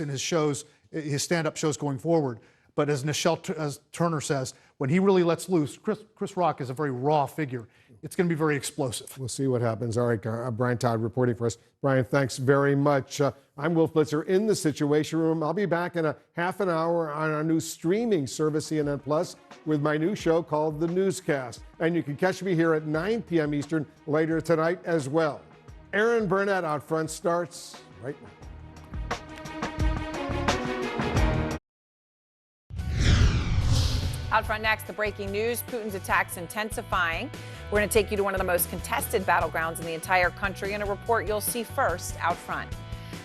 in his shows, his stand-up shows going forward. But as Nichelle Turner says, when he really lets loose, Chris Rock is a very raw figure. It's going to be very explosive. We'll see what happens. All right, Brian Todd reporting for us. Brian, thanks very much. I'm Wolf Blitzer in the Situation Room. I'll be back in a half an hour on our new streaming service, CNN Plus, with my new show called The Newscast. And you can catch me here at 9 p.m. Eastern later tonight as well. Erin Burnett Out Front starts right now. Out front next, the breaking news, Putin's attacks intensifying. We're going to take you to one of the most contested battlegrounds in the entire country in a report you'll see first out front.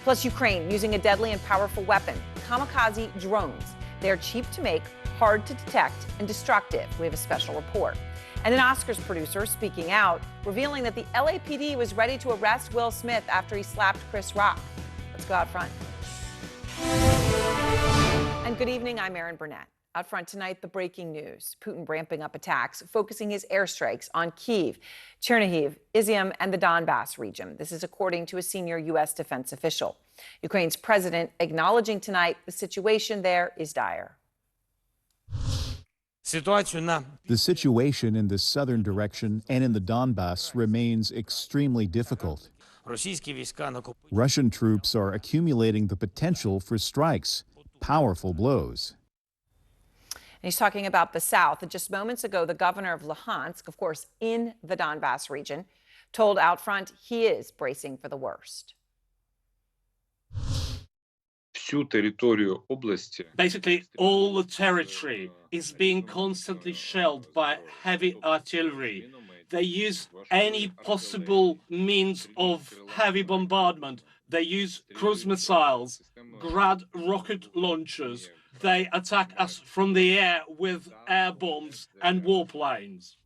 Plus, Ukraine using a deadly and powerful weapon, kamikaze drones. They're cheap to make, hard to detect, and destructive. We have a special report. And an Oscars producer speaking out, revealing that the LAPD was ready to arrest Will Smith after he slapped Chris Rock. Let's go out front. And good evening, I'm Erin Burnett. Out front tonight, the breaking news. Putin ramping up attacks, focusing his airstrikes on Kyiv, Chernihiv, Izium, and the Donbass region. This is according to a senior U.S. defense official. Ukraine's president acknowledging tonight the situation there is dire. The situation in the southern direction and in the Donbass remains extremely difficult. Russian troops are accumulating the potential for strikes, powerful blows. And he's talking about the south. And just moments ago, the governor of Luhansk, of course, in the Donbass region, told out front he is bracing for the worst. Basically, all the territory is being constantly shelled by heavy artillery. They use any possible means of heavy bombardment. They use cruise missiles, Grad rocket launchers. They attack us from the air with air bombs and warplanes.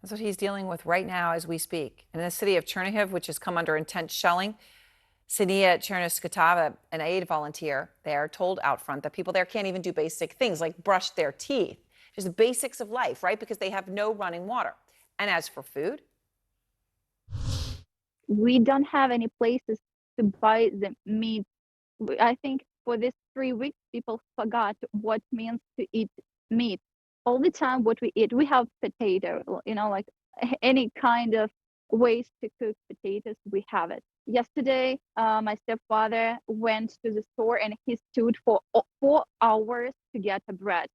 That's what he's dealing with right now as we speak. In the city of Chernihiv, which has come under intense shelling, Ksenia Chernyskatava, an aid volunteer there, told out front that people there can't even do basic things like brush their teeth. Just the basics of life, right? Because they have no running water. And as for food? We don't have any places to buy the meat. I think for these 3 weeks, people forgot what it means to eat meat. All the time, what we eat, we have potato, like any kind of ways to cook potatoes, we have it. Yesterday, my stepfather went to the store and he stood for 4 hours to get the bread.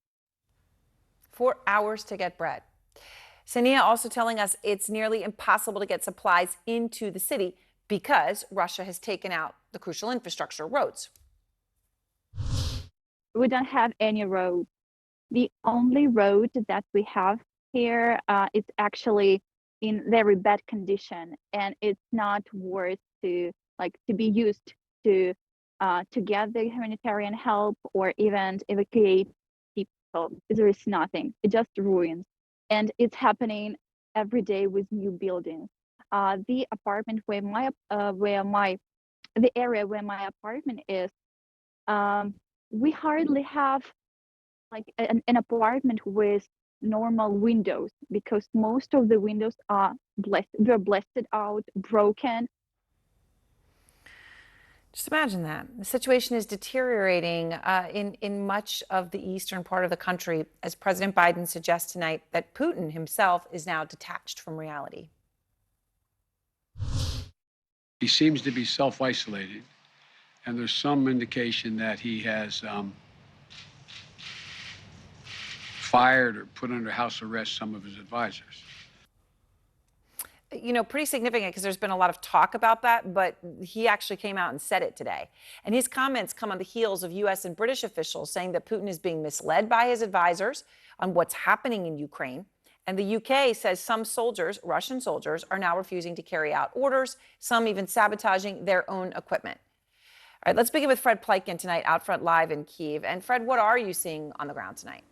4 hours to get bread. Ksenia also telling us it's nearly impossible to get supplies into the city because Russia has taken out the crucial infrastructure, roads. We don't have any road. The only road that we have here is actually in very bad condition, and it's not worth to be used to get the humanitarian help or even evacuate people. There is nothing. It just ruins, and it's happening every day with new buildings. The apartment the area where my apartment is, we hardly have an apartment with normal windows because most of the windows were blasted out, broken. Just imagine that. The situation is deteriorating in much of the eastern part of the country as President Biden suggests tonight that Putin himself is now detached from reality. He seems to be self-isolated, and there's some indication that he has fired or put under house arrest some of his advisors. Pretty significant because there's been a lot of talk about that, but he actually came out and said it today. And his comments come on the heels of U.S. and British officials saying that Putin is being misled by his advisors on what's happening in Ukraine. And the UK says some soldiers, Russian soldiers, are now refusing to carry out orders, some even sabotaging their own equipment. All right, let's begin with Fred Pleitgen tonight, out front live in Kyiv. And Fred, what are you seeing on the ground tonight?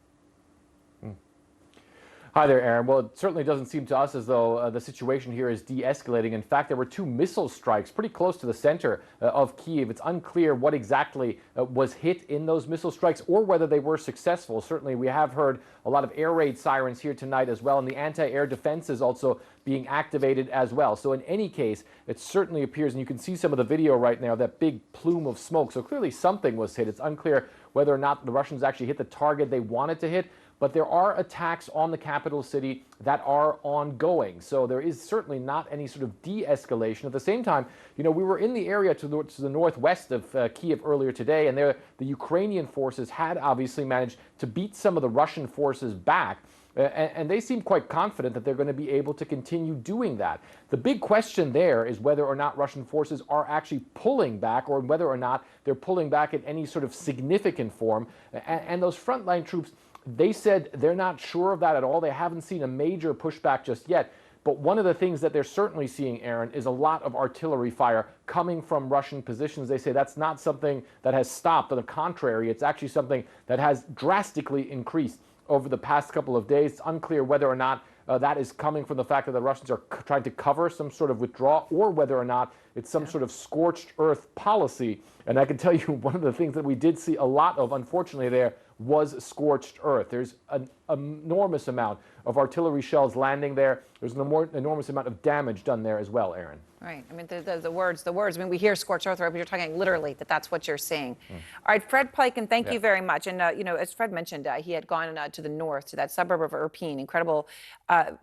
Hi there, Aaron. Well, it certainly doesn't seem to us as though the situation here is de-escalating. In fact, there were 2 missile strikes pretty close to the center of Kyiv. It's unclear what exactly was hit in those missile strikes or whether they were successful. Certainly, we have heard a lot of air raid sirens here tonight as well, and the anti-air defense is also being activated as well. So in any case, it certainly appears, and you can see some of the video right now, that big plume of smoke. So clearly something was hit. It's unclear whether or not the Russians actually hit the target they wanted to hit. But there are attacks on the capital city that are ongoing. So there is certainly not any sort of de-escalation. At the same time, we were in the area to the northwest of Kyiv earlier today, and there the Ukrainian forces had obviously managed to beat some of the Russian forces back. And they seem quite confident that they're going to be able to continue doing that. The big question there is whether or not Russian forces are actually pulling back, or whether or not they're pulling back in any sort of significant form. And those frontline troops, they said they're not sure of that at all. They haven't seen a major pushback just yet. But one of the things that they're certainly seeing, Aaron, is a lot of artillery fire coming from Russian positions. They say that's not something that has stopped. On the contrary, it's actually something that has drastically increased over the past couple of days. It's unclear whether or not that is coming from the fact that the Russians are trying to cover some sort of withdrawal, or whether or not it's some sort of scorched earth policy. And I can tell you one of the things that we did see a lot of, unfortunately, there was scorched earth. There's an enormous amount of artillery shells landing there. There's an enormous amount of damage done there as well, Aaron. Right. I mean, the words. I mean, we hear scorched earth, right? But you're talking literally that's what you're seeing. All right, Fred Pleitgen, thank you very much. And, as Fred mentioned, he had gone to the north, to that suburb of Irpin. Incredible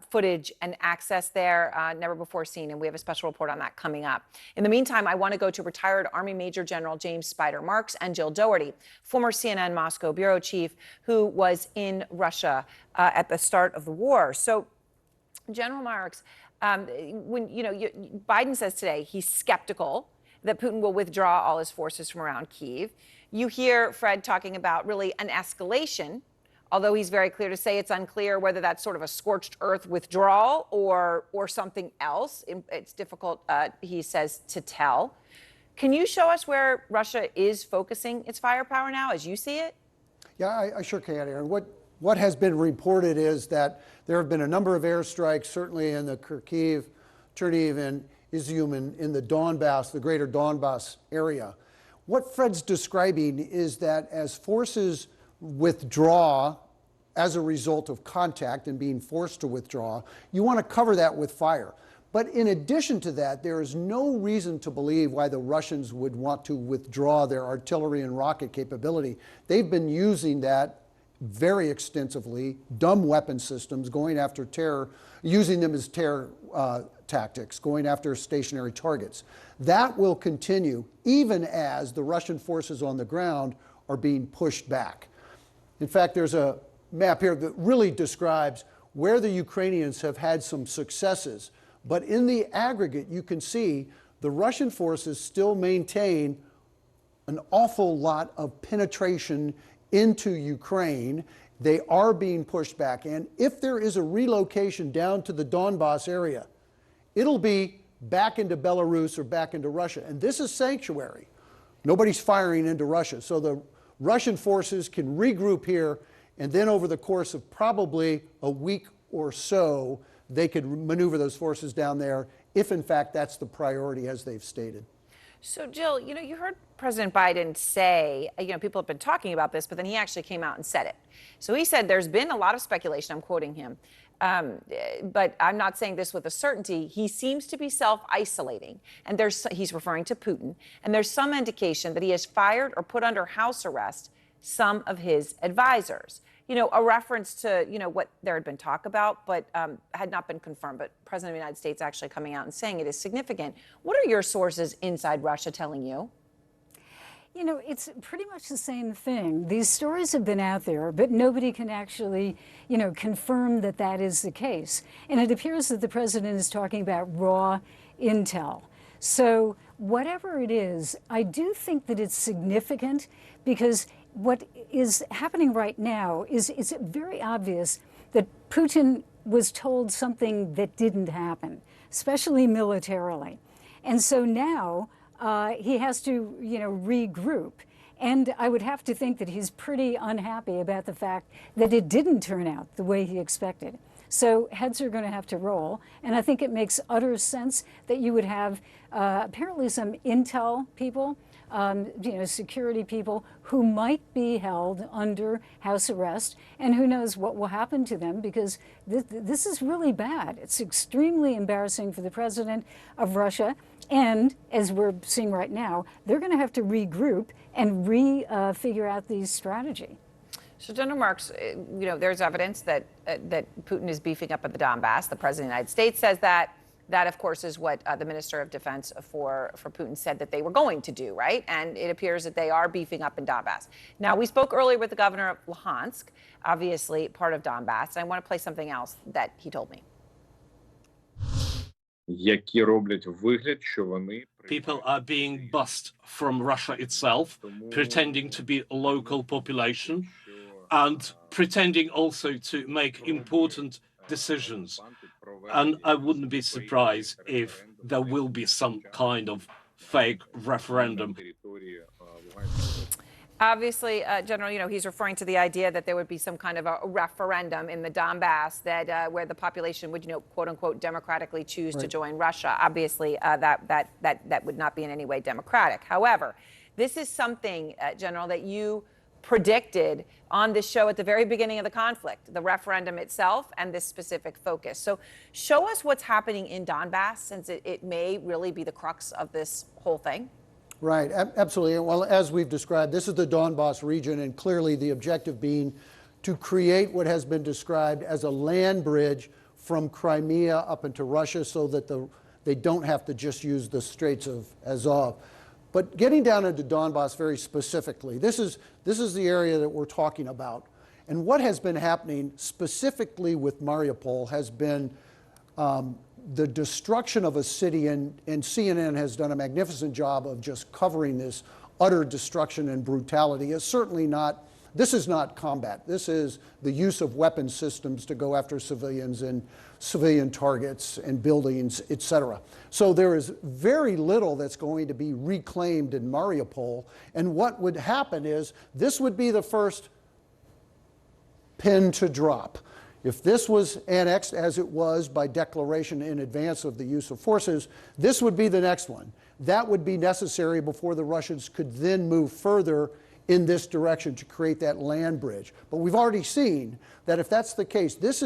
footage and access there, never before seen. And we have a special report on that coming up. In the meantime, I want to go to retired Army Major General James Spider Marks and Jill Dougherty, former CNN Moscow bureau chief, who was in Russia at the start of the war. So, General Marks, when Biden says today he's skeptical that Putin will withdraw all his forces from around Kyiv. You hear Fred talking about really an escalation, although he's very clear to say it's unclear whether that's sort of a scorched earth withdrawal or something else. It's difficult, he says, to tell. Can you show us where Russia is focusing its firepower now, as you see it? Yeah, I sure can, Aaron. What has been reported is that there have been a number of airstrikes, certainly in the Kharkiv, Chernihiv, and Izium in the Donbass, the greater Donbass area. What Fred's describing is that as forces withdraw as a result of contact and being forced to withdraw, you want to cover that with fire. But in addition to that, there is no reason to believe why the Russians would want to withdraw their artillery and rocket capability. They've been using that very extensively, dumb weapon systems, going after terror, using them as terror tactics, going after stationary targets. That will continue even as the Russian forces on the ground are being pushed back. In fact, there's a map here that really describes where the Ukrainians have had some successes. But in the aggregate, you can see the Russian forces still maintain an awful lot of penetration into Ukraine. They are being pushed back. And if there is a relocation down to the Donbass area, it'll be back into Belarus or back into Russia. And this is sanctuary. Nobody's firing into Russia. So the Russian forces can regroup here, and then over the course of probably a week or so, they could maneuver those forces down there if, in fact, that's the priority as they've stated. So, Jill, you heard President Biden say, people have been talking about this, but then he actually came out and said it. So he said there's been a lot of speculation, I'm quoting him, but I'm not saying this with a certainty. He seems to be self-isolating, and he's referring to Putin, and there's some indication that he has fired or put under house arrest some of his advisors. A reference to, what there had been talk about, but had not been confirmed. But President of the United States actually coming out and saying it is significant. What are your sources inside Russia telling you? It's pretty much the same thing. These stories have been out there, but nobody can actually, confirm that that is the case. And it appears that the president is talking about raw intel. So whatever it is, I do think that it's significant because what is happening right now is it's very obvious that Putin was told something that didn't happen, especially militarily. And so now he has to, regroup. And I would have to think that he's pretty unhappy about the fact that it didn't turn out the way he expected. So heads are going to have to roll. And I think it makes utter sense that you would have apparently some intel people, security people who might be held under house arrest, and who knows what will happen to them, because this is really bad. It's extremely embarrassing for the president of Russia. And as we're seeing right now, they're going to have to regroup and figure out the strategy. So, General Marks, there's evidence that Putin is beefing up at the Donbass. The President of the United States says that. That, of course, is what the Minister of Defense for Putin said that they were going to do, right? And it appears that they are beefing up in Donbass. Now, we spoke earlier with the governor of Luhansk, obviously part of Donbass, and I want to play something else that he told me. People are being bussed from Russia itself, pretending to be a local population and pretending also to make important decisions. And I wouldn't be surprised if there will be some kind of fake referendum. Obviously, General, he's referring to the idea that there would be some kind of a referendum in the Donbass that where the population would, quote unquote, democratically choose to join Russia. Obviously, that would not be in any way democratic. However, this is something, General, that you predicted on this show at the very beginning of the conflict, the referendum itself and this specific focus. So show us what's happening in Donbass, since it may really be the crux of this whole thing. Right, absolutely. Well, as we've described, this is the Donbass region, and clearly the objective being to create what has been described as a land bridge from Crimea up into Russia, so that they don't have to just use the Straits of Azov. But getting down into Donbass very specifically, this is the area that we're talking about. And what has been happening specifically with Mariupol has been the destruction of a city, and CNN has done a magnificent job of just covering this utter destruction and brutality. It's certainly not, this is not combat. This is the use of weapon systems to go after civilians and civilian targets and buildings, etc. So there is very little that's going to be reclaimed in Mariupol. And what would happen is this would be the first pin to drop. If this was annexed, as it was by declaration in advance of the use of forces, this would be the next one. That would be necessary before the Russians could then move further in this direction to create that land bridge. But we've already seen that if that's the case, this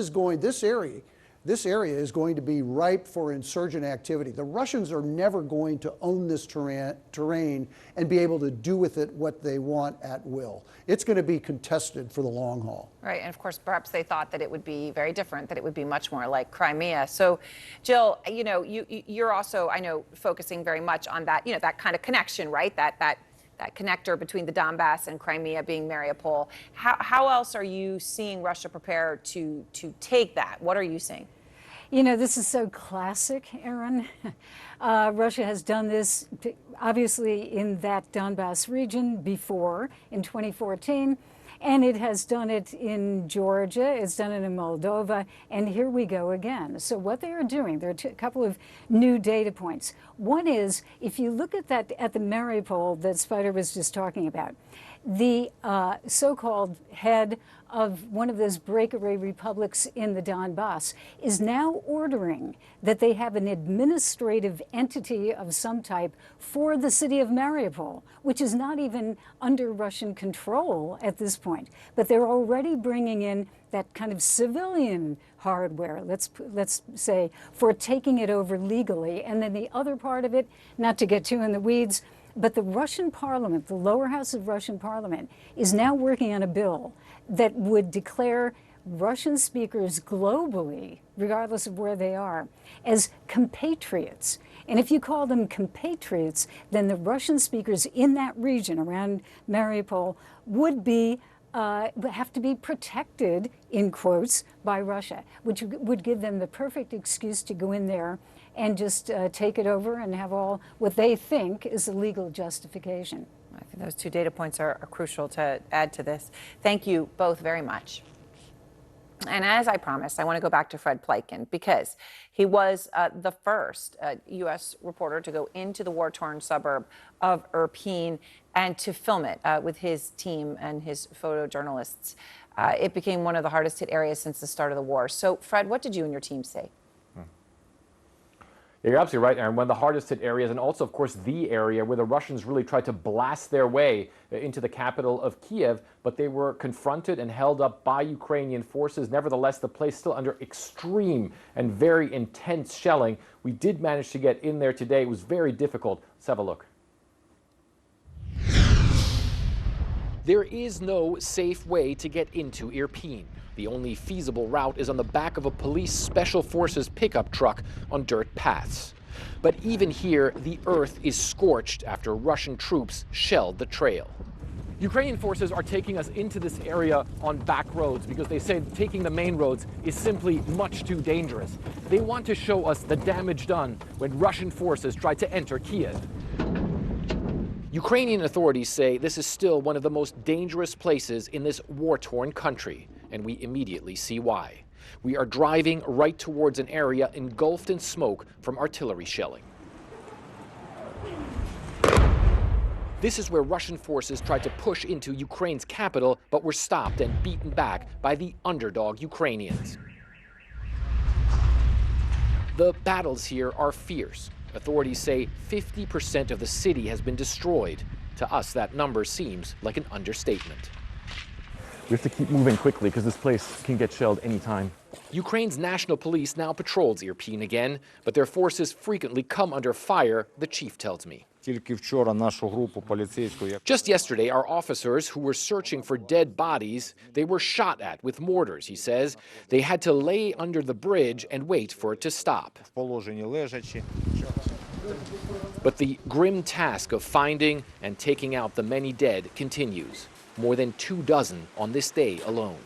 area is going to be ripe for insurgent activity. The Russians are never going to own this terrain and be able to do with it what they want at will. It's going to be contested for the long haul. Right, and of course, perhaps they thought that it would be very different, that it would be much more like Crimea. So, Jill, you're also, I know, focusing very much on that, that kind of connection, right? That connector between the Donbass and Crimea being Mariupol. How else are you seeing Russia prepare to take that? What are you seeing? This is so classic, Aaron. Russia has done this, obviously, in that Donbass region before, in 2014. And it has done it in Georgia, it's done it in Moldova, and here we go again. So what they are doing, there are a couple of new data points. One is, if you look at the Mariupol that Spider was just talking about, the so-called head of one of those breakaway republics in the Donbass is now ordering that they have an administrative entity of some type for the city of Mariupol, which is not even under Russian control at this point. But they're already bringing in that kind of civilian hardware, let's say, for taking it over legally. And then the other part of it, not to get too in the weeds, but the Russian parliament, the lower house of Russian parliament, is now working on a bill that would declare Russian speakers globally, regardless of where they are, as compatriots. And if you call them compatriots, then the Russian speakers in that region around Mariupol would have to be protected, in quotes, by Russia, which would give them the perfect excuse to go in there and just take it over and have all what they think is a legal justification. I think those two data points are crucial to add to this. Thank you both very much. And as I promised, I want to go back to Fred Pleitgen, because he was the first U.S. reporter to go into the war-torn suburb of Irpin and to film it with his team and his photojournalists. It became one of the hardest hit areas since the start of the war. So, Fred, what did you and your team say? Yeah, you're absolutely right, Aaron. One of the hardest hit areas, and also, of course, the area where the Russians really tried to blast their way into the capital of Kiev, but they were confronted and held up by Ukrainian forces. Nevertheless, the place still under extreme and very intense shelling. We did manage to get in there today. It was very difficult. Let's have a look. There is no safe way to get into Irpin. The only feasible route is on the back of a police special forces pickup truck on dirt paths. But even here, the earth is scorched after Russian troops shelled the trail. Ukrainian forces are taking us into this area on back roads because they say taking the main roads is simply much too dangerous. They want to show us the damage done when Russian forces tried to enter Kiev. Ukrainian authorities say this is still one of the most dangerous places in this war-torn country, and we immediately see why. We are driving right towards an area engulfed in smoke from artillery shelling. This is where Russian forces tried to push into Ukraine's capital, but were stopped and beaten back by the underdog Ukrainians. The battles here are fierce. Authorities say 50% of the city has been destroyed. To us, that number seems like an understatement. We have to keep moving quickly because this place can get shelled anytime. Ukraine's national police now patrols Irpin again, but their forces frequently come under fire, the chief tells me. Just yesterday, our officers who were searching for dead bodies, they were shot at with mortars, he says. They had to lay under the bridge and wait for it to stop. But the grim task of finding and taking out the many dead continues. More than 24 on this day alone.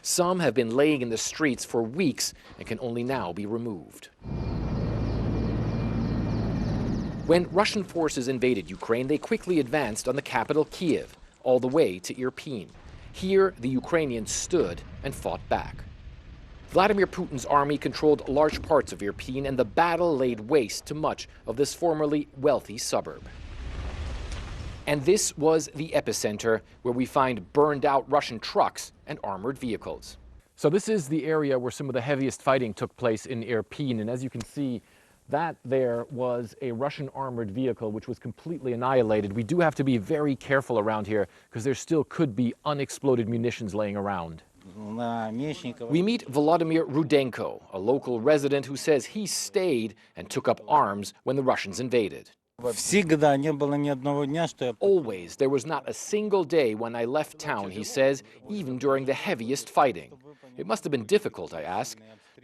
Some have been laying in the streets for weeks and can only now be removed. When Russian forces invaded Ukraine, they quickly advanced on the capital, Kiev, all the way to Irpin. Here, the Ukrainians stood and fought back. Vladimir Putin's army controlled large parts of Irpin, and the battle laid waste to much of this formerly wealthy suburb. And this was the epicenter, where we find burned-out Russian trucks and armored vehicles. So this is the area where some of the heaviest fighting took place in Irpin, and as you can see, that there was a Russian armored vehicle which was completely annihilated. We do have to be very careful around here because there still could be unexploded munitions laying around. We meet Volodymyr Rudenko, a local resident who says he stayed and took up arms when the Russians invaded. Always, there was not a single day when I left town, he says, even during the heaviest fighting. It must have been difficult, I ask.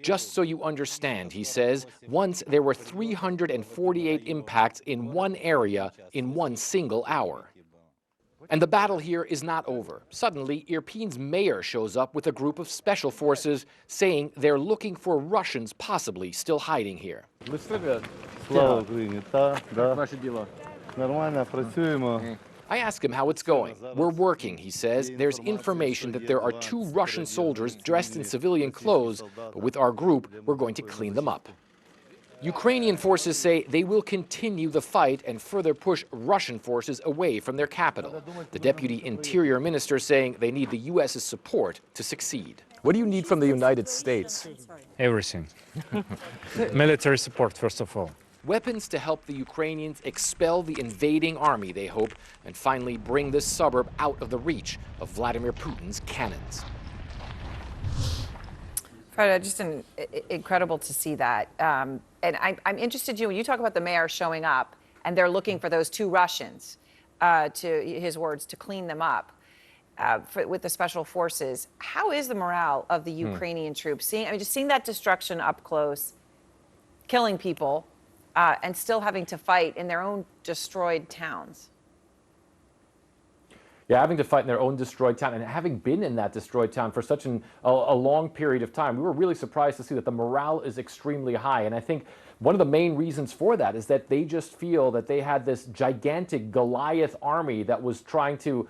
Just so you understand, he says, once there were 348 impacts in one area in one single hour. And the battle here is not over. Suddenly, Irpin's mayor shows up with a group of special forces saying they're looking for Russians possibly still hiding here. I ask him how it's going. We're working, he says. There's information that there are 2 Russian soldiers dressed in civilian clothes, but with our group, we're going to clean them up. Ukrainian forces say they will continue the fight and further push Russian forces away from their capital. The deputy interior minister saying they need the U.S.'s support to succeed. What do you need from the United States? Everything. Military support, first of all. Weapons to help the Ukrainians expel the invading army, they hope, and finally bring this suburb out of the reach of Vladimir Putin's cannons. Fred, just incredible to see that. And I'm interested, when you talk about the mayor showing up and they're looking for those 2 Russians, to his words, to clean them up with the special forces. How is the morale of the Ukrainian troops? Just seeing that destruction up close, killing people, and still having to fight in their own destroyed towns. Yeah, having to fight in their own destroyed town and having been in that destroyed town for such a long period of time, we were really surprised to see that the morale is extremely high. And I think one of the main reasons for that is that they just feel that they had this gigantic Goliath army that was trying to,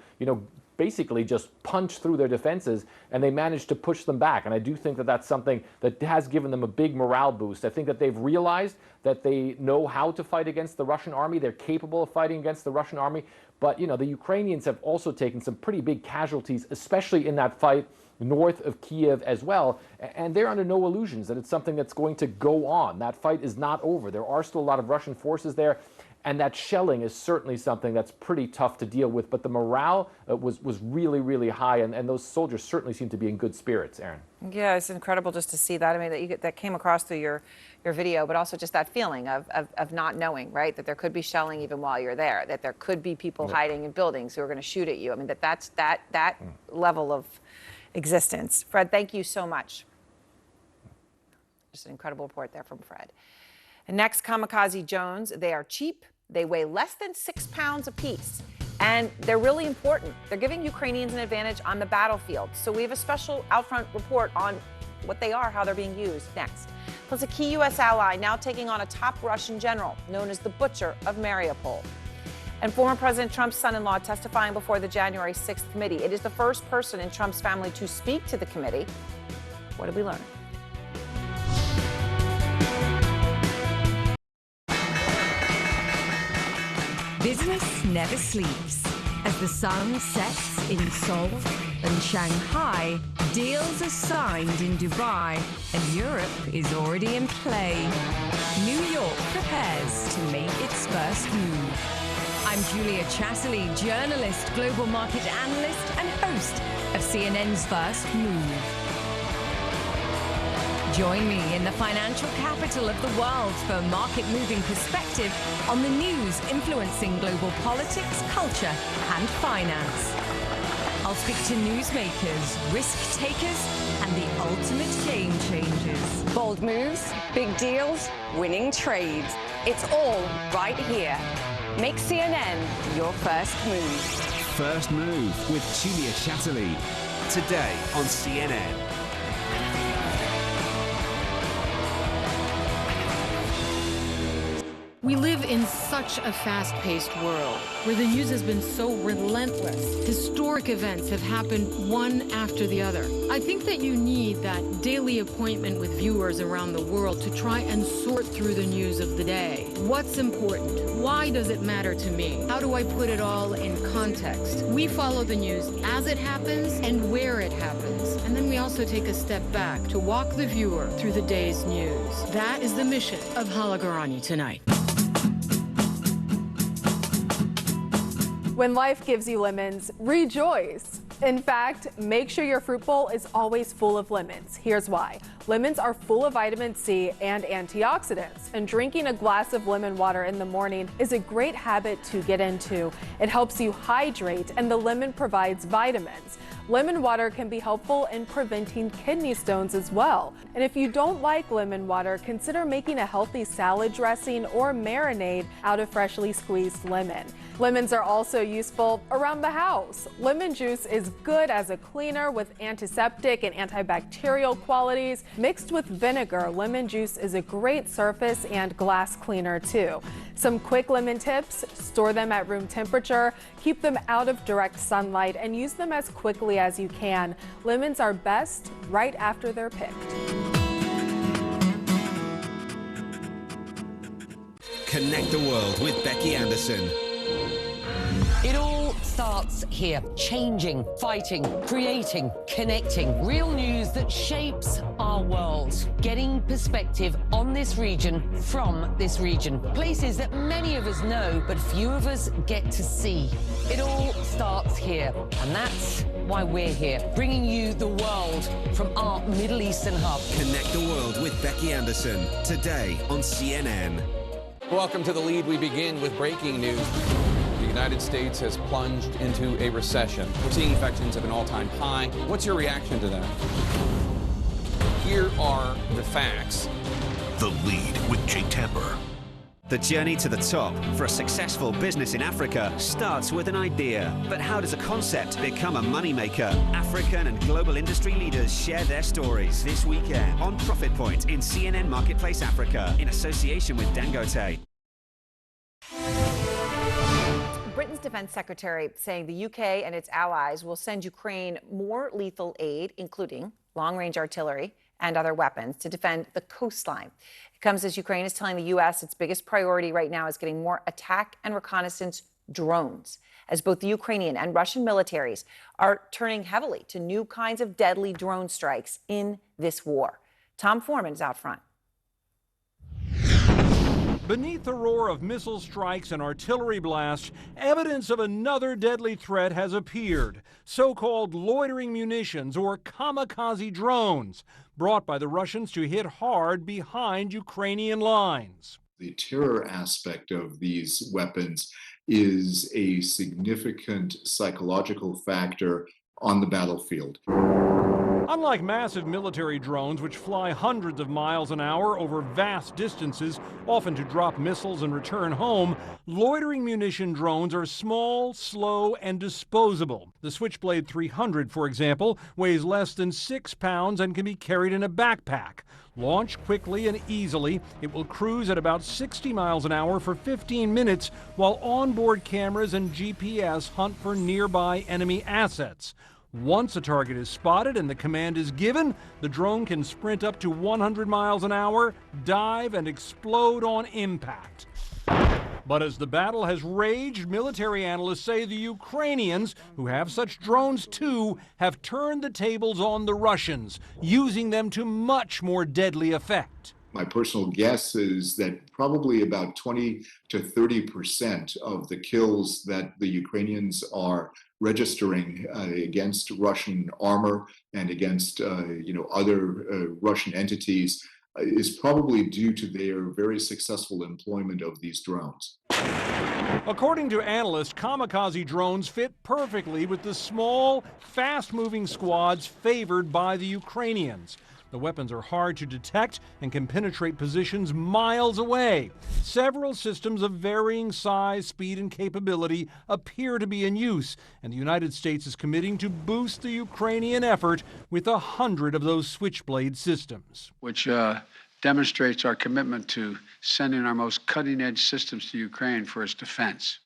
basically just punch through their defenses, and they managed to push them back. And I do think that that's something that has given them a big morale boost. I think that they've realized that they know how to fight against the Russian army. They're capable of fighting against the Russian army. But, the Ukrainians have also taken some pretty big casualties, especially in that fight north of Kiev as well. And they're under no illusions that it's something that's going to go on. That fight is not over. There are still a lot of Russian forces there. And that shelling is certainly something that's pretty tough to deal with. But the morale was really, really high. And those soldiers certainly seem to be in good spirits, Aaron. Yeah, it's incredible just to see that. I mean, that came across through your video, but also just that feeling of not knowing, right? That there could be shelling even while you're there, that there could be people hiding in buildings who are going to shoot at you. I mean, that's that level of existence. Fred, thank you so much. Just an incredible report there from Fred. And next, kamikaze drones. They are cheap. They weigh less than 6 pounds apiece. And they're really important. They're giving Ukrainians an advantage on the battlefield. So we have a special Outfront report on what they are, how they're being used next. Plus, a key U.S. ally now taking on a top Russian general known as the Butcher of Mariupol. And former President Trump's son-in-law testifying before the January 6th committee. It is the first person in Trump's family to speak to the committee. What did we learn? Business never sleeps. As the sun sets in Seoul and Shanghai, deals are signed in Dubai, and Europe is already in play. New York prepares to make its first move. I'm Julia Chatterley, journalist, global market analyst, and host of CNN's First Move. Join me in the financial capital of the world for a market-moving perspective on the news influencing global politics, culture, and finance. I'll speak to newsmakers, risk takers, and the ultimate game changers. Bold moves, big deals, winning trades. It's all right here. Make CNN your first move. First Move with Julia Chatterley. Today on CNN. We live in such a fast-paced world where the news has been so relentless. Historic events have happened one after the other. I think that you need that daily appointment with viewers around the world to try and sort through the news of the day. What's important? Why does it matter to me? How do I put it all in context? We follow the news as it happens and where it happens. And then we also take a step back to walk the viewer through the day's news. That is the mission of Hala Garani tonight. When life gives you lemons, rejoice. In fact, make sure your fruit bowl is always full of lemons. Here's why. Lemons are full of vitamin C and antioxidants, and drinking a glass of lemon water in the morning is a great habit to get into. It helps you hydrate, and the lemon provides vitamins. Lemon water can be helpful in preventing kidney stones as well. And if you don't like lemon water, consider making a healthy salad dressing or marinade out of freshly squeezed lemon. Lemons are also useful around the house. Lemon juice is good as a cleaner with antiseptic and antibacterial qualities. Mixed with vinegar, lemon juice is a great surface and glass cleaner too. Some quick lemon tips: store them at room temperature, keep them out of direct sunlight, and use them as quickly as you can. Lemons are best right after they're picked. Connect the world with Becky Anderson. It all starts here. Changing, fighting, creating, connecting. Real news that shapes our world. Getting perspective on this region from this region. Places that many of us know, but few of us get to see. It all starts here. And that's why we're here, bringing you the world from our Middle Eastern hub. Connect the world with Becky Anderson. Today on CNN. Welcome to The Lead. We begin with breaking news. The United States has plunged into a recession. We're seeing infections at an all-time high. What's your reaction to that? Here are the facts. The Lead with Jake Tapper. The journey to the top for a successful business in Africa starts with an idea. But how does a concept become a moneymaker? African and global industry leaders share their stories this weekend on Profit Point in CNN Marketplace Africa in association with Dangote. Britain's defense secretary saying the UK and its allies will send Ukraine more lethal aid, including long-range artillery and other weapons, to defend the coastline. It comes as Ukraine is telling the U.S. its biggest priority right now is getting more attack and reconnaissance drones, as both the Ukrainian and Russian militaries are turning heavily to new kinds of deadly drone strikes in this war. Tom Foreman is out front. Beneath the roar of missile strikes and artillery blasts, evidence of another deadly threat has appeared. So-called loitering munitions, or kamikaze drones, brought by the Russians to hit hard behind Ukrainian lines. The terror aspect of these weapons is a significant psychological factor on the battlefield. Unlike massive military drones, which fly hundreds of miles an hour over vast distances, often to drop missiles and return home, loitering munition drones are small, slow, and disposable. The Switchblade 300, for example, weighs less than 6 pounds and can be carried in a backpack. Launched quickly and easily, it will cruise at about 60 miles an hour for 15 minutes while onboard cameras and GPS hunt for nearby enemy assets. Once a target is spotted and the command is given, the drone can sprint up to 100 miles an hour, dive, and explode on impact. But as the battle has raged, military analysts say the Ukrainians, who have such drones too, have turned the tables on the Russians, using them to much more deadly effect. My personal guess is that probably about 20 to 30% of the kills that the Ukrainians are registering against Russian armor and against other Russian entities is probably due to their very successful employment of these drones. According to analysts, kamikaze drones fit perfectly with the small, fast-moving squads favored by the Ukrainians. The weapons are hard to detect and can penetrate positions miles away. Several systems of varying size, speed, and capability appear to be in use, and the United States is committing to boost the Ukrainian effort with 100 of those Switchblade systems. Which demonstrates our commitment to sending our most cutting-edge systems to Ukraine for its defense.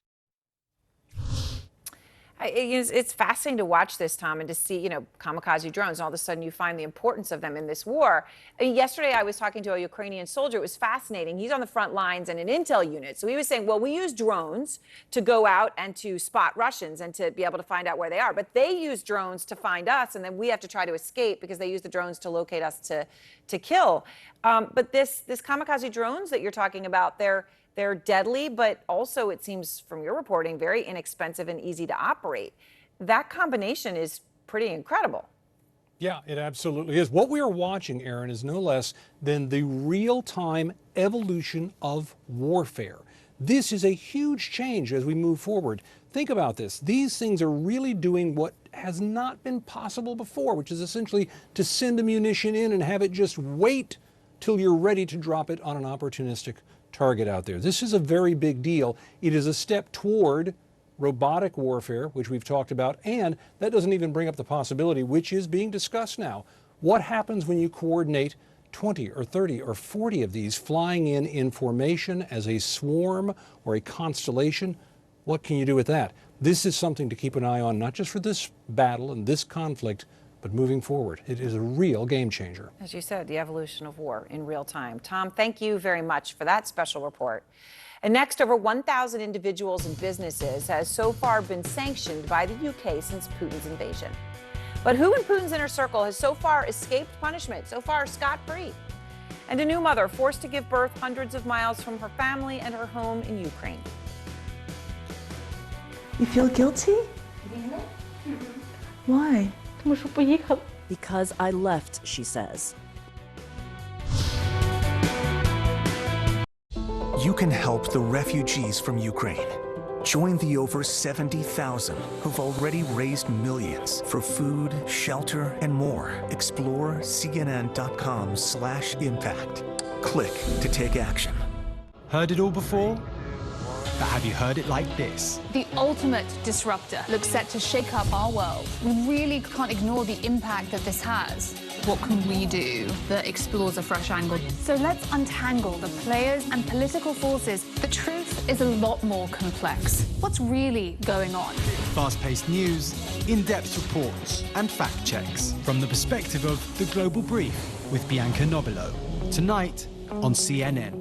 It's fascinating to watch this, Tom, and to see, kamikaze drones. And all of a sudden, you find the importance of them in this war. Yesterday, I was talking to a Ukrainian soldier. It was fascinating. He's on the front lines in an intel unit. So he was saying, well, we use drones to go out and to spot Russians and to be able to find out where they are. But they use drones to find us, and then we have to try to escape because they use the drones to locate us to kill. But this kamikaze drones that you're talking about, they're deadly, but also, it seems from your reporting, very inexpensive and easy to operate. That combination is pretty incredible. Yeah, it absolutely is. What we are watching, Aaron, is no less than the real-time evolution of warfare. This is a huge change as we move forward. Think about this. These things are really doing what has not been possible before, which is essentially to send a munition in and have it just wait till you're ready to drop it on an opportunistic target out there. This is a very big deal. It is a step toward robotic warfare, which we've talked about, and that doesn't even bring up the possibility, which is being discussed now. What happens when you coordinate 20 or 30 or 40 of these flying in formation as a swarm or a constellation? What can you do with that? This is something to keep an eye on, not just for this battle and this conflict, but moving forward. It is a real game changer. As you said, the evolution of war in real time. Tom, thank you very much for that special report. And next, over 1,000 individuals and businesses has so far been sanctioned by the UK since Putin's invasion. But who in Putin's inner circle has so far escaped punishment, so far scot-free? And a new mother forced to give birth hundreds of miles from her family and her home in Ukraine. You feel guilty? Why? Because I left, she says. You can help the refugees from Ukraine. Join the over 70,000 who've already raised millions for food, shelter, and more. Explore cnn.com/impact. Click to take action. Heard it all before? But have you heard it like this? The ultimate disruptor looks set to shake up our world. We really can't ignore the impact that this has. What can we do that explores a fresh angle? So let's untangle the players and political forces. The truth is a lot more complex. What's really going on? Fast-paced news, in-depth reports, and fact checks from the perspective of The Global Brief with Bianca Nobilo. Tonight on CNN.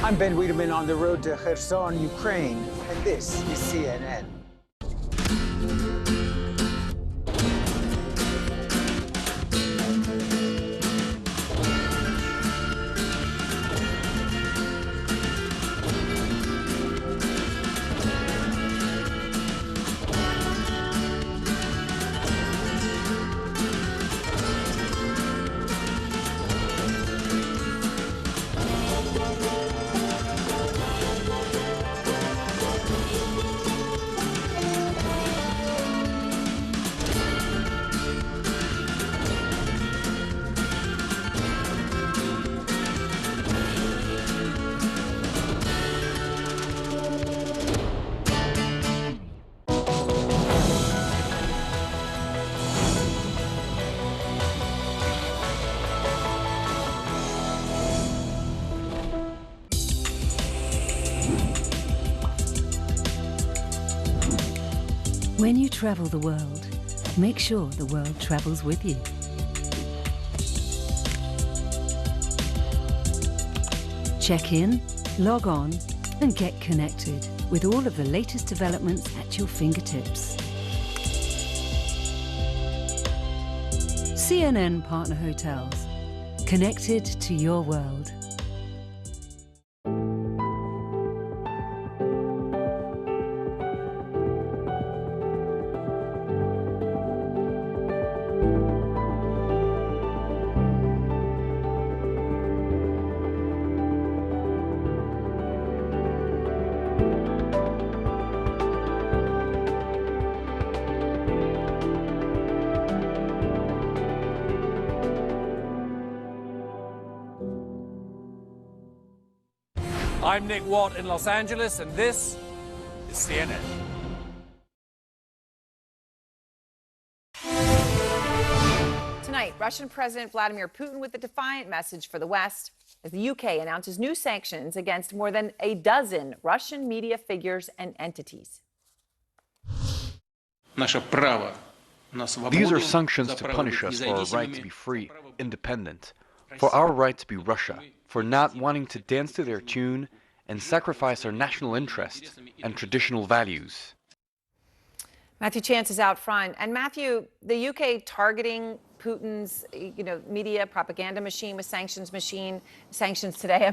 I'm Ben Wiedemann on the road to Kherson, Ukraine, and this is CNN. When you travel the world, make sure the world travels with you. Check in, log on, and get connected with all of the latest developments at your fingertips. CNN Partner Hotels. Connected to your world. I'm Nick Watt in Los Angeles, and this is CNN. Tonight, Russian President Vladimir Putin with a defiant message for the West as the UK announces new sanctions against more than a dozen Russian media figures and entities. These are sanctions to punish us for our right to be free, independent, for our right to be Russia, for not wanting to dance to their tune and sacrifice our national interest and traditional values. Matthew Chance is out front. And Matthew, the UK targeting Putin's, media propaganda machine with sanctions today,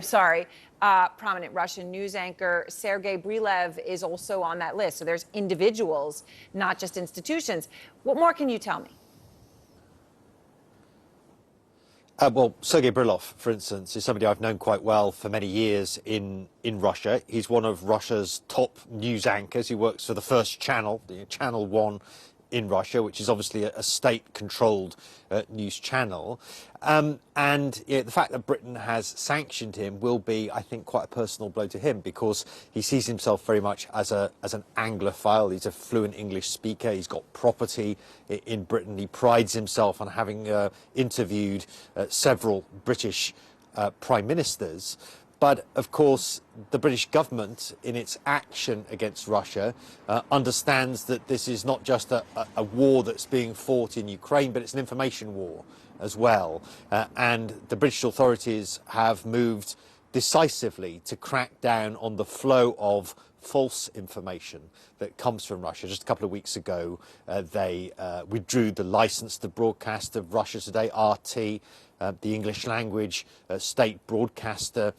prominent Russian news anchor Sergei Brylev is also on that list. So there's individuals, not just institutions. What more can you tell me? Well, Sergei Brylev, for instance, is somebody I've known quite well for many years in Russia. He's one of Russia's top news anchors. He works for the First Channel, Channel 1 in Russia, which is obviously a state-controlled news channel. And the fact that Britain has sanctioned him will be, I think, quite a personal blow to him, because he sees himself very much as an Anglophile. He's a fluent English speaker. He's got property in Britain. He prides himself on having interviewed several British prime ministers. But, of course, the British government, in its action against Russia, understands that this is not just a war that's being fought in Ukraine, but it's an information war as well. And the British authorities have moved decisively to crack down on the flow of false information that comes from Russia. Just a couple of weeks ago, they withdrew the license to broadcast of Russia Today, RT, the English language state broadcaster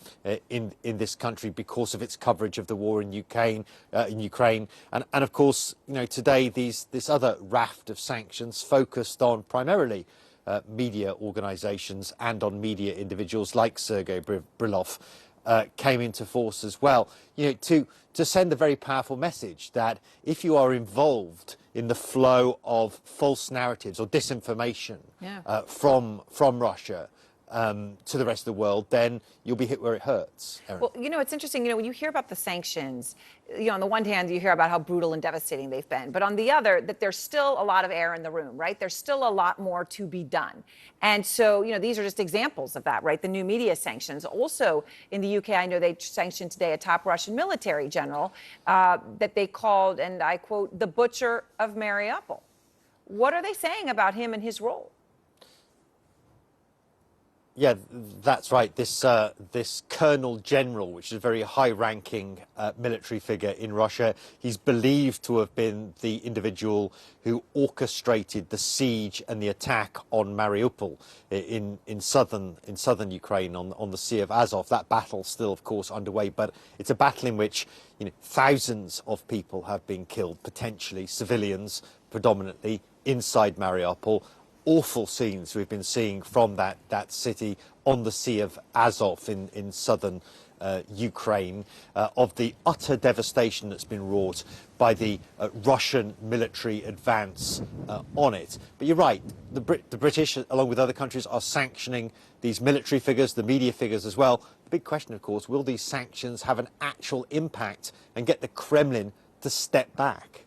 in this country, because of its coverage of the war in Ukraine. And of course, today this other raft of sanctions focused on primarily media organisations and on media individuals like Sergei Brylev came into force as well. To send a very powerful message that if you are involved in the flow of false narratives or disinformation from Russia to the rest of the world, then you'll be hit where it hurts. Erin. Well, it's interesting, when you hear about the sanctions, on the one hand, you hear about how brutal and devastating they've been. But on the other, that there's still a lot of air in the room, right? There's still a lot more to be done. And so, these are just examples of that, right? The new media sanctions. Also, in the UK, I know they sanctioned today a top Russian military general that they called, and I quote, the butcher of Mariupol. What are they saying about him and his role? Yeah, that's right. This Colonel General, which is a very high-ranking military figure in Russia, he's believed to have been the individual who orchestrated the siege and the attack on Mariupol in southern Ukraine on the Sea of Azov. That battle still, of course, underway, but it's a battle in which thousands of people have been killed, potentially civilians, predominantly inside Mariupol. Awful scenes we've been seeing from that city on the Sea of Azov in southern Ukraine, of the utter devastation that's been wrought by the Russian military advance on it. But you're right, the British, along with other countries, are sanctioning these military figures, the media figures as well. The big question, of course, will these sanctions have an actual impact and get the Kremlin to step back?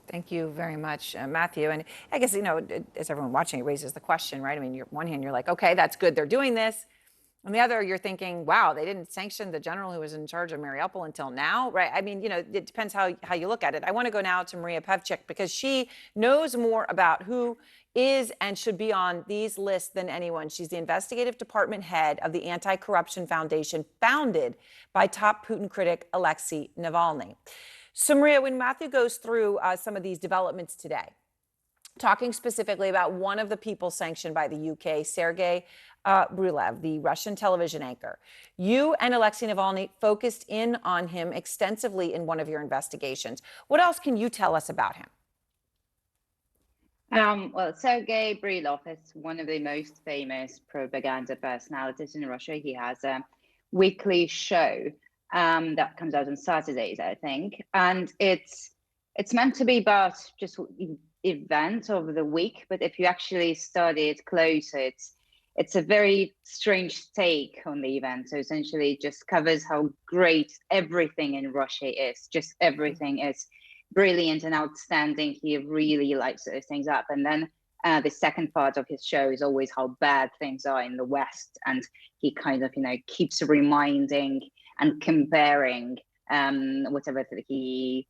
Thank you very much, Matthew. And I guess, as everyone watching, it raises the question, right? I mean, on one hand, you're like, okay, that's good, they're doing this. On the other, you're thinking, wow, they didn't sanction the general who was in charge of Mariupol until now, right? I mean, it depends how you look at it. I want to go now to Maria Pevchik because she knows more about who is and should be on these lists than anyone. She's the investigative department head of the Anti-Corruption Foundation, founded by top Putin critic Alexei Navalny. So, Maria, when Matthew goes through some of these developments today, talking specifically about one of the people sanctioned by the UK, Sergei Brylev, the Russian television anchor, you and Alexei Navalny focused in on him extensively in one of your investigations. What else can you tell us about him? Well, Sergei Brylev is one of the most famous propaganda personalities in Russia. He has a weekly show that comes out on Saturdays, I think, and it's meant to be about just events over the week. But if you actually study it closer, it's a very strange take on the event. So essentially, it just covers how great everything in Russia is. Just everything is brilliant and outstanding. He really lights those things up, and then the second part of his show is always how bad things are in the West, and he kind of keeps reminding and comparing whatever he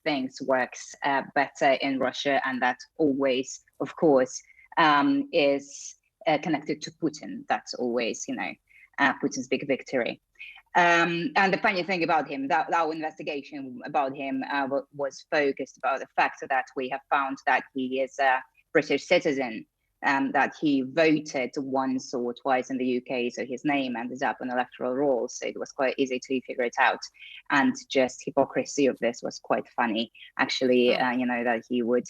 thinks works better in Russia, and that always, of course, is connected to Putin. That's always, Putin's big victory. And the funny thing about him, that our investigation about him was focused about the fact that we have found that he is a British citizen. That he voted once or twice in the UK, so his name ended up on electoral rolls, so it was quite easy to figure it out. And just hypocrisy of this was quite funny, actually. That he would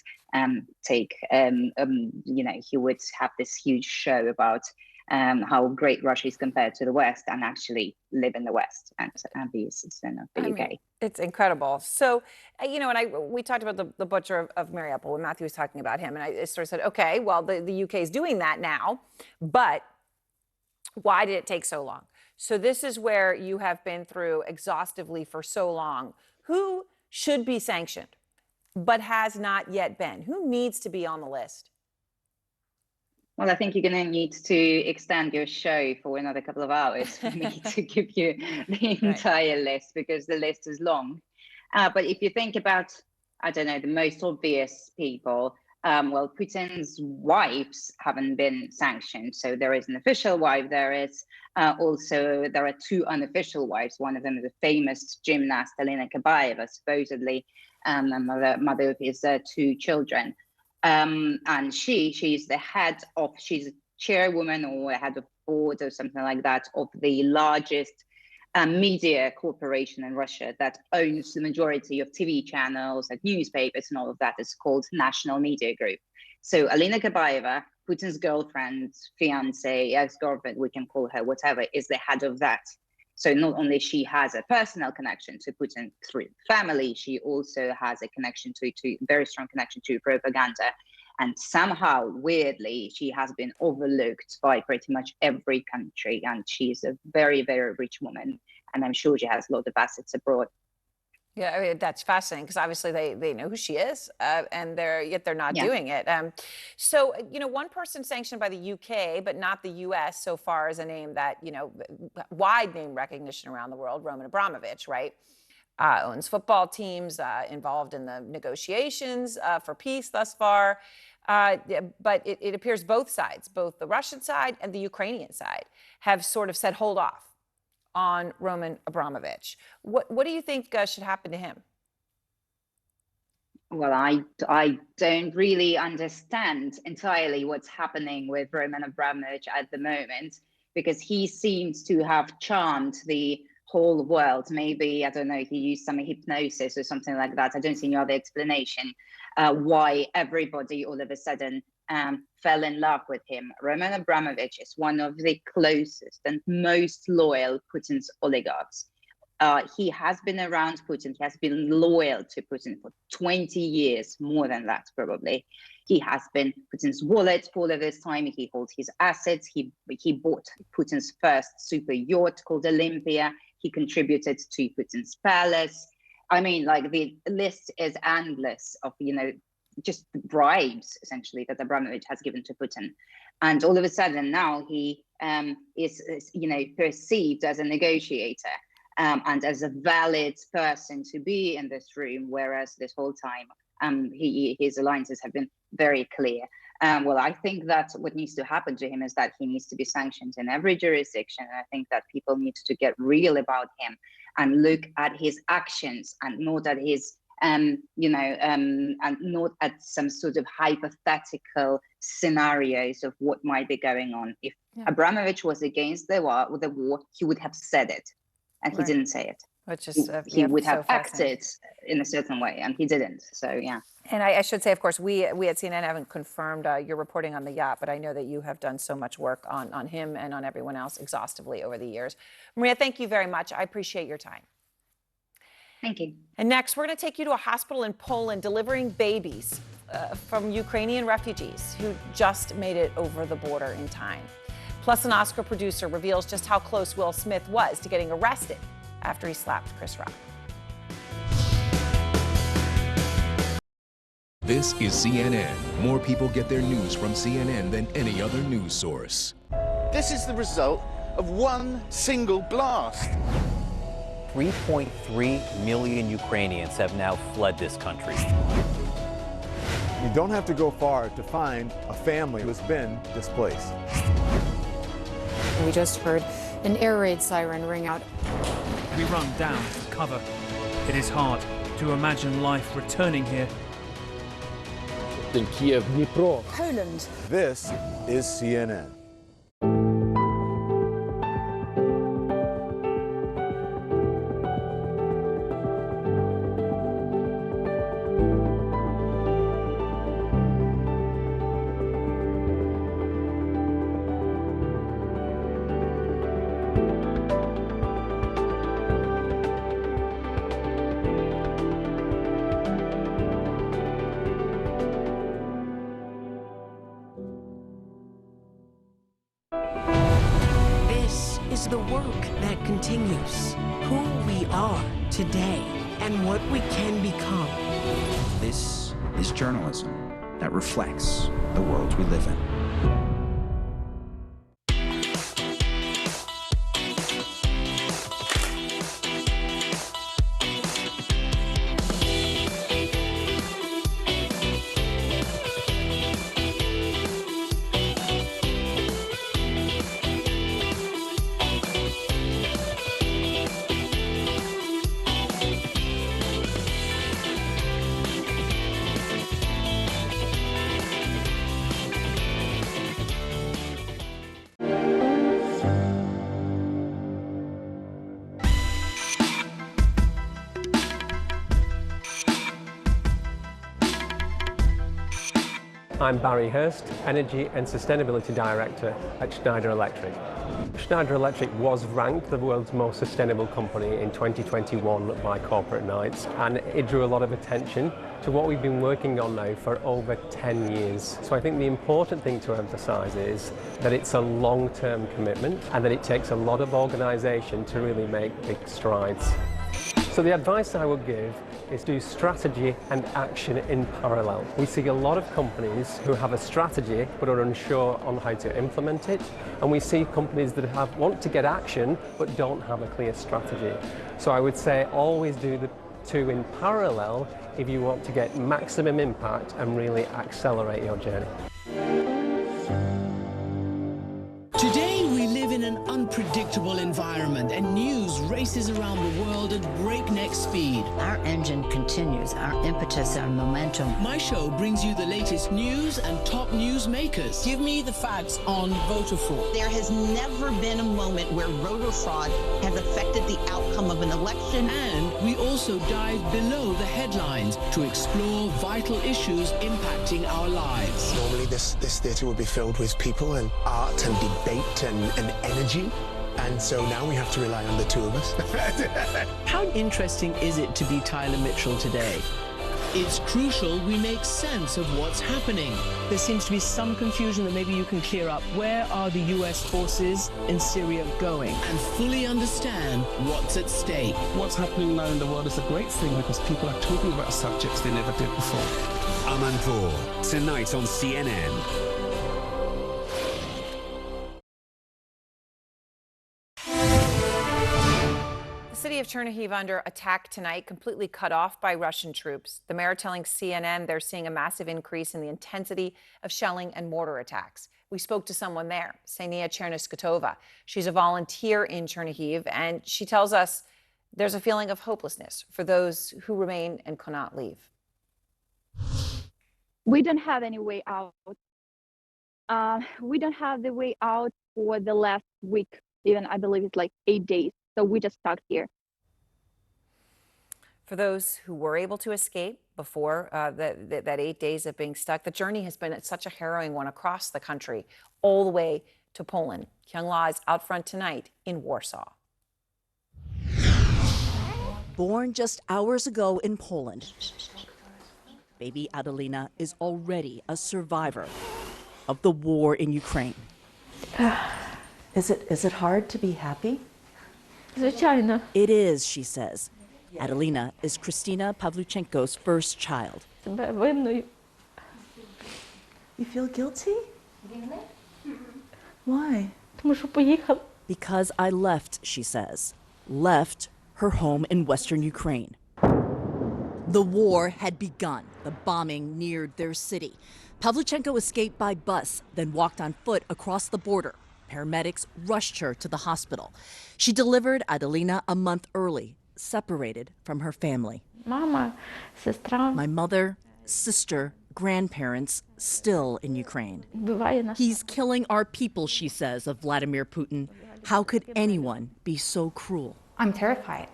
he would have this huge show about how great Russia is compared to the West, and actually live in the West and be a citizen of the UK. It's incredible. So, and we talked about the butcher of Mariupol when Matthew was talking about him, and I sort of said, okay, well, the UK is doing that now, but why did it take so long? So this is where you have been through exhaustively for so long. Who should be sanctioned, but has not yet been? Who needs to be on the list? Well, I think you're going to need to extend your show for another couple of hours for me to give you the entire list, because the list is long. But if you think about, I don't know, the most obvious people, well, Putin's wives haven't been sanctioned. So there is an official wife. There are two unofficial wives. One of them is a famous gymnast, Alina Kabaeva, supposedly mother of his two children. And she's the head of, she's a chairwoman or head of board or something like that of the largest media corporation in Russia that owns the majority of TV channels and newspapers and all of that. Is called National Media Group. So Alina Kabaeva, Putin's girlfriend, fiance, ex-girlfriend, we can call her whatever, is the head of that. So not only she has a personal connection to Putin through family, she also has a connection to very strong connection to propaganda. And somehow, weirdly, she has been overlooked by pretty much every country. And she's a very, very rich woman. And I'm sure she has a lot of assets abroad. Yeah, I mean, that's fascinating because obviously they know who she is, and they're not doing it. So, one person sanctioned by the UK, but not the US so far, is a name that, wide name recognition around the world, Roman Abramovich, right? Owns football teams, involved in the negotiations for peace thus far. But it appears both sides, both the Russian side and the Ukrainian side, have sort of said hold off on Roman Abramovich. What do you think should happen to him? Well, I don't really understand entirely what's happening with Roman Abramovich at the moment, because he seems to have charmed the whole world. Maybe, I don't know, he used some hypnosis or something like that. I don't see any other explanation why everybody all of a sudden fell in love with him. Roman Abramovich is one of the closest and most loyal Putin's oligarchs. He has been around Putin. He has been loyal to Putin for 20 years, more than that, probably. He has been Putin's wallet for all of this time. He holds his assets. He bought Putin's first super yacht called Olympia. He contributed to Putin's palace. I mean, like, the list is endless of, just bribes, essentially, that Abramovich has given to Putin. And all of a sudden now he is perceived as a negotiator. And as a valid person to be in this room, whereas this whole time his alliances have been very clear. Well, I think that what needs to happen to him is that he needs to be sanctioned in every jurisdiction. And I think that people need to get real about him and look at his actions and not at his, and not at some sort of hypothetical scenarios of what might be going on. If Abramovich was against the war, he would have said it. And he didn't say it. Which is, he would have acted in a certain way, and he didn't. So, yeah. And I should say, of course, we at CNN haven't confirmed your reporting on the yacht, but I know that you have done so much work on him and on everyone else exhaustively over the years. Maria, thank you very much. I appreciate your time. Thank you. And next, we're going to take you to a hospital in Poland delivering babies from Ukrainian refugees who just made it over the border in time. Plus, an Oscar producer reveals just how close Will Smith was to getting arrested after he slapped Chris Rock. This is CNN. More people get their news from CNN than any other news source. This is the result of one single blast. 3.3 million Ukrainians have now fled this country. You don't have to go far to find a family who's been displaced. We just heard an air raid siren ring out. We run down to cover. It is hard to imagine life returning here. In Kiev, Dnipro, Poland. This is CNN. is the work that continues, who we are today, and what we can become. This is journalism that reflects the world we live in. I'm Barry Hurst, Energy and Sustainability Director at Schneider Electric. Schneider Electric was ranked the world's most sustainable company in 2021 by Corporate Knights, and it drew a lot of attention to what we've been working on now for over 10 years. So I think the important thing to emphasise is that it's a long-term commitment and that it takes a lot of organisation to really make big strides. So the advice I would give is do strategy and action in parallel. We see a lot of companies who have a strategy but are unsure on how to implement it, and we see companies that want to get action but don't have a clear strategy. So I would say always do the two in parallel if you want to get maximum impact and really accelerate your journey. Today we live in an unpredictable environment and news races around the world at breakneck speed. Our engine continues, our impetus, our momentum. My show brings you the latest news and top news makers. Give me the facts on voter fraud. There has never been a moment where voter fraud has affected the outcome of an election. And we also dive below the headlines to explore vital issues impacting our lives. Normally this theatre would be filled with people and art and debate and energy, and so now we have to rely on the two of us. How interesting is it to be Tyler Mitchell today? It's crucial we make sense of what's happening. There seems to be some confusion that maybe you can clear up. Where are the US forces in Syria going? And fully understand what's at stake. What's happening now in the world is a great thing because people are talking about subjects they never did before. Amanpour, tonight on CNN. The city of Chernihiv under attack tonight, completely cut off by Russian troops. The mayor telling CNN they're seeing a massive increase in the intensity of shelling and mortar attacks. We spoke to someone there, Ksenia Chernyskotova. She's a volunteer in Chernihiv, and she tells us there's a feeling of hopelessness for those who remain and cannot leave. We don't have any way out. We don't have the way out for the last week, even I believe it's like 8 days. So we just stuck here. For those who were able to escape before that 8 days of being stuck, the journey has been such a harrowing one across the country, all the way to Poland. Kyung La is out front tonight in Warsaw. Born just hours ago in Poland, baby Adelina is already a survivor of the war in Ukraine. Is it hard to be happy? It is, she says. Adelina is Kristina Pavluchenko's first child. You feel guilty? Why? Because I left, she says. Left her home in western Ukraine. The war had begun. The bombing neared their city. Pavluchenko escaped by bus, then walked on foot across the border. Paramedics rushed her to the hospital. She delivered Adelina a month early, separated from her family. Mama, sister. My mother, sister, grandparents still in Ukraine. He's killing our people, she says, of Vladimir Putin. How could anyone be so cruel? I'm terrified.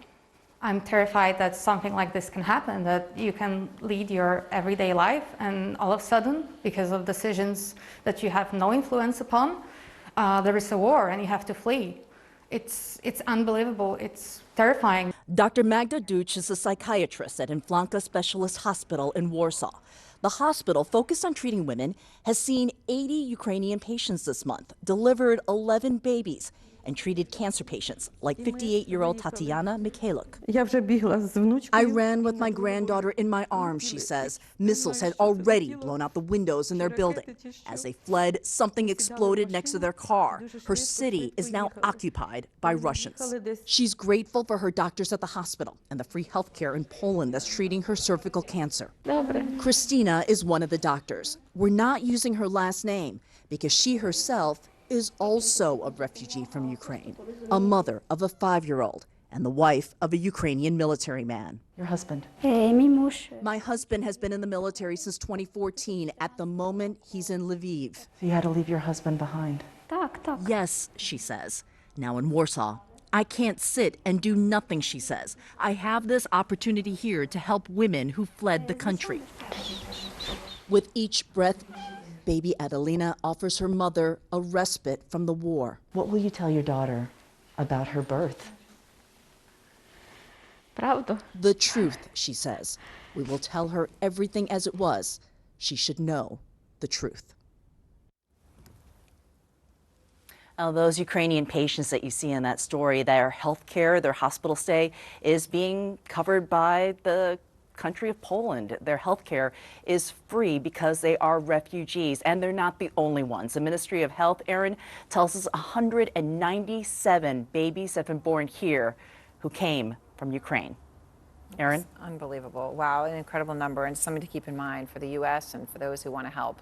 I'm terrified that something like this can happen, that you can lead your everyday life and all of a sudden, because of decisions that you have no influence upon, there is a war and you have to flee. It's unbelievable. It's terrifying. Dr. Magda Duch is a psychiatrist at Inflanka Specialist Hospital in Warsaw. The hospital, focused on treating women, has seen 80 Ukrainian patients this month, delivered 11 babies, and treated cancer patients like 58-year-old Tatiana Mikhailuk. I ran with my granddaughter in my arms, she says. Missiles had already blown out the windows in their building. As they fled, something exploded next to their car. Her city is now occupied by Russians. She's grateful for her doctors at the hospital and the free health care in Poland that's treating her cervical cancer. Kristina is one of the doctors. We're not using her last name because she herself is also a refugee from Ukraine, a mother of a 5-year-old and the wife of a Ukrainian military man. Your husband? My husband has been in the military since 2014. At the moment, he's in Lviv. So you had to leave your husband behind? Yes, she says. Now in Warsaw, I can't sit and do nothing, she says. I have this opportunity here to help women who fled the country. With each breath, baby Adelina offers her mother a respite from the war. What will you tell your daughter about her birth? The truth, she says. We will tell her everything as it was. She should know the truth. Those Ukrainian patients that you see in that story, their health care, their hospital stay is being covered by the country of Poland. Their health care is free because they are refugees, and they're not the only ones. The Ministry of Health, Aaron, tells us 197 babies have been born here who came from Ukraine. Aaron? It's unbelievable. Wow, an incredible number, and something to keep in mind for the U.S. and for those who want to help.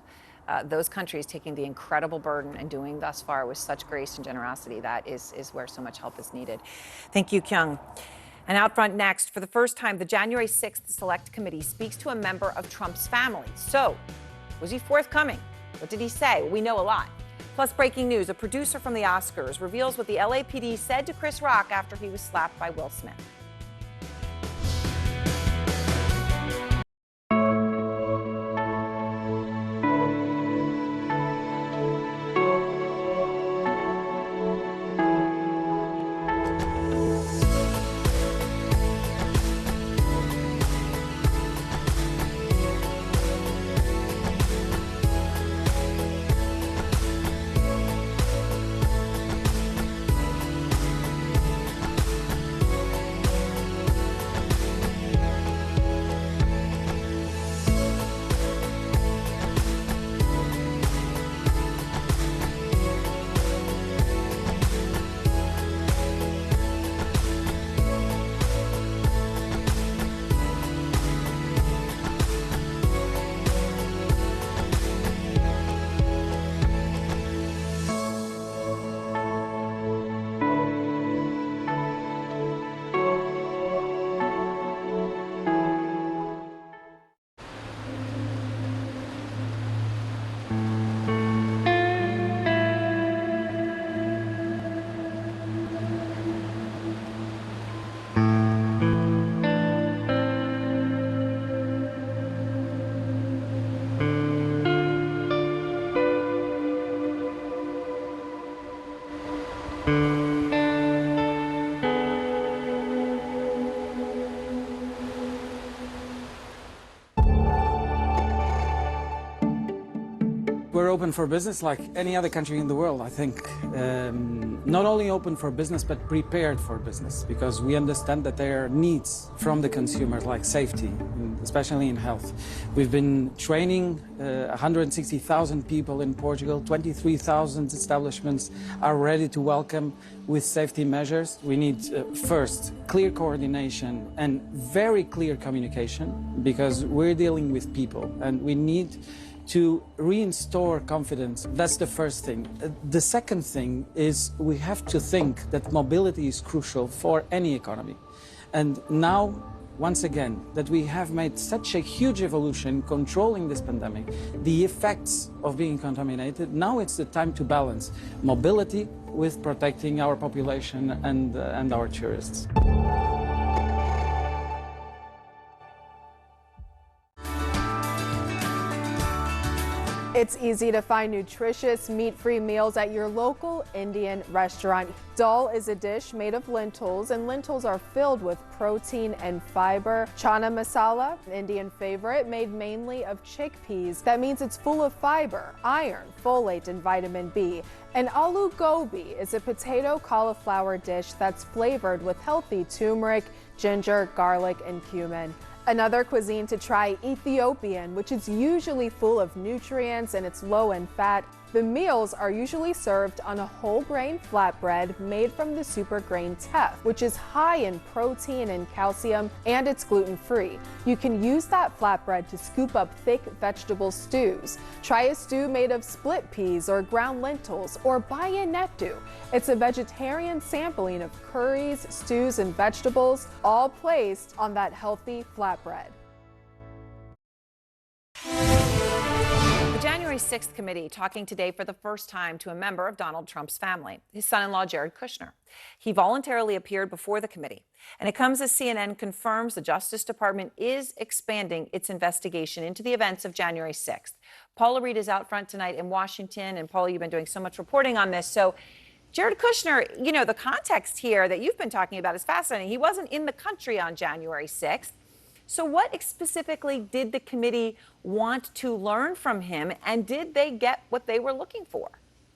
Those countries taking the incredible burden and doing thus far with such grace and generosity, that is where so much help is needed. Thank you, Kyung. And out front next, for the first time, the January 6th Select Committee speaks to a member of Trump's family. So, was he forthcoming? What did he say? Well, we know a lot. Plus, breaking news, a producer from the Oscars reveals what the LAPD said to Chris Rock after he was slapped by Will Smith. We're open for business like any other country in the world, I think. Not only open for business, but prepared for business, because we understand that there are needs from the consumers, like safety, especially in health. We've been training 160,000 people in Portugal. 23,000 establishments are ready to welcome with safety measures. We need, first, clear coordination and very clear communication, because we're dealing with people, and we need to reinstore confidence. That's the first thing. The second thing is we have to think that mobility is crucial for any economy. And now, once again, that we have made such a huge evolution controlling this pandemic, the effects of being contaminated, now it's the time to balance mobility with protecting our population and our tourists. It's easy to find nutritious, meat-free meals at your local Indian restaurant. Dal is a dish made of lentils, and lentils are filled with protein and fiber. Chana masala, an Indian favorite, made mainly of chickpeas. That means it's full of fiber, iron, folate, and vitamin B. And aloo gobi is a potato cauliflower dish that's flavored with healthy turmeric, ginger, garlic, and cumin. Another cuisine to try, Ethiopian, which is usually full of nutrients and it's low in fat. The meals are usually served on a whole grain flatbread made from the super grain teff, which is high in protein and calcium, and it's gluten-free. You can use that flatbread to scoop up thick vegetable stews. Try a stew made of split peas or ground lentils, or bayanettu. It's a vegetarian sampling of curries, stews, and vegetables, all placed on that healthy flatbread. The January 6th committee talking today for the first time to a member of Donald Trump's family, his son-in-law Jared Kushner. He voluntarily appeared before the committee, and it comes as CNN confirms the Justice Department is expanding its investigation into the events of January 6th. Paula Reed is out front tonight in Washington, and Paula, you've been doing so much reporting on this. So Jared Kushner, you know, the context here that you've been talking about is fascinating. He wasn't in the country on January 6th. So what specifically did the committee want to learn from him, and did they get what they were looking for?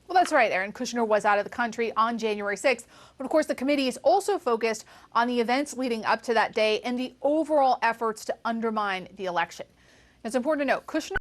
Well, that's right, Aaron. Kushner was out of the country on January 6th. But of course, the committee is also focused on the events leading up to that day and the overall efforts to undermine the election. It's important to note, Kushner